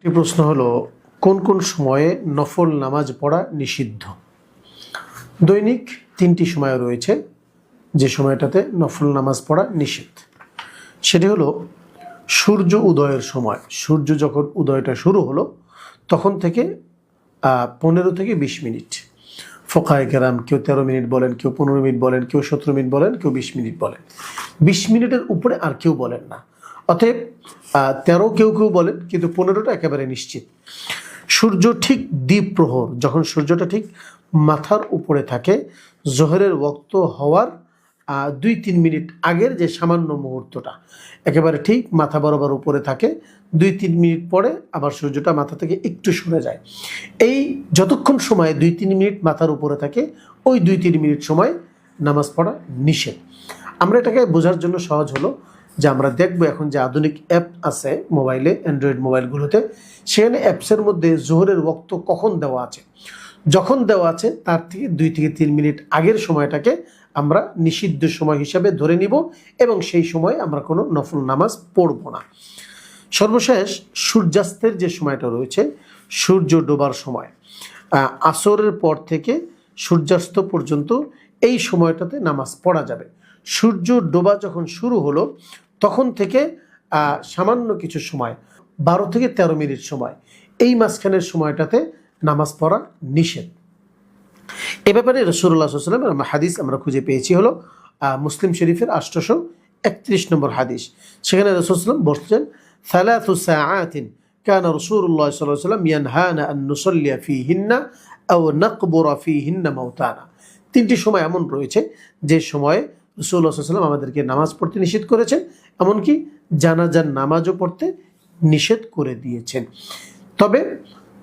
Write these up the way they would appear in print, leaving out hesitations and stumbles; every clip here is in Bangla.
এই প্রশ্ন হলো, কোন কোন সময়ে নফল নামাজ পড়া নিষিদ্ধ? দৈনিক 3টি সময় রয়েছে যে সময়টাতে নফল নামাজ পড়া নিষিদ্ধ। সেটি হলো সূর্য উদয়ের সময়। সূর্য যখন উদয়টা শুরু হলো তখন থেকে 15 থেকে 20 মিনিট। ফোকায়ে কেরাম কেউ 13 মিনিট বলেন, কেউ 15 মিনিট বলেন, কেউ 17 মিনিট বলেন, কেউ 20 মিনিট বলেন। 20 মিনিটের উপরে আর কেউ বলেন না। অতএব 13 কেউ বলেন, কিন্তু 15টা একেবারে নিশ্চিত। সূর্য ঠিক দ্বীপ প্রহর, যখন সূর্যটা ঠিক মাথার উপরে থাকে, জোহরের ওয়াক্ত হওয়ার 2-3 মিনিট আগের যে সামান্য মুহূর্তটা একেবারে ঠিক মাথা বরাবর উপরে থাকে, 2-3 মিনিট পরে আবার সূর্যটা মাথা থেকে একটু সরে যায়। এই যতক্ষণ সময় 2-3 মিনিট মাথার উপরে থাকে, ওই 2-3 মিনিট সময় নামাজ পড়া নিষেধ। আমরা এটাকে বোঝার জন্য সহজ হলো যে আমরা দেখবো এখন যে আধুনিক অ্যাপ আছে মোবাইলে, অ্যান্ড্রয়েড মোবাইলগুলোতে, সেখানে অ্যাপসের মধ্যে জোহরের ওয়াক্ত কখন দেওয়া আছে। যখন দেওয়া আছে তার থেকে 2 থেকে 3 মিনিট আগের সময়টাকে আমরা নিষিদ্ধ সময় হিসাবে ধরে নিব এবং সেই সময় আমরা কোনো নফল নামাজ পড়ব না। সর্বশেষ সূর্যাস্তের যে সময়টা রয়েছে, সূর্য ডোবার সময়, আসরের পর থেকে সূর্যাস্ত পর্যন্ত এই সময়টাতে নামাজ পড়া যাবে। সূর্য ডোবা যখন শুরু হলো তখন থেকে সামান্য কিছু সময়, 12 থেকে 13 মিনিট সময়, এই মাঝখানের সময়টাতে নামাজ পড়া নিষেধ। এ ব্যাপারে রাসূলুল্লাহ সাল্লাল্লাহু আলাইহি ওয়াসাল্লাম হাদিস আমরা খুঁজে পেয়েছি, হলো মুসলিম শরীফের 831 নম্বর হাদিস। সেখানে রাসূল সাল্লাল্লাহু আলাইহি ওয়াসাল্লাম বলছেন, সালাসু সাআতিন কানা রাসূলুল্লাহ সাল্লাল্লাহু আলাইহি ওয়াসাল্লাম ইয়ানহানা আন নুসাল্লিয়া ফীহিন্না আও নাকবুরা ফীহিন্না মাউতানা। 3টি সময় এমন রয়েছে যে সময়ে রাসূলুল্লাহ সাল্লাল্লাহু আলাইহি ওয়াসাল্লাম আমাদেরকে নামাজ পড়তে নিষেধ করেছেন, এমনকি জানাজার নামাজও পড়তে নিষেধ করে দিয়েছেন। তবে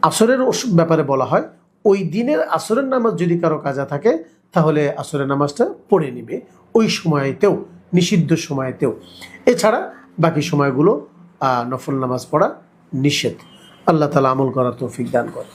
আসরের ব্যাপারে বলা হয়, ওই দিনের আসরের নামাজ যদি কারো কাজা থাকে তাহলে আসরের নামাজটা পড়ে নেবে ওই সময়তেও, নিষিদ্ধ সময়তেও। এছাড়া বাকি সময়গুলো নফল নামাজ পড়া নিষেধ। আল্লাহ তাআলা আমল করার তৌফিক দান করে।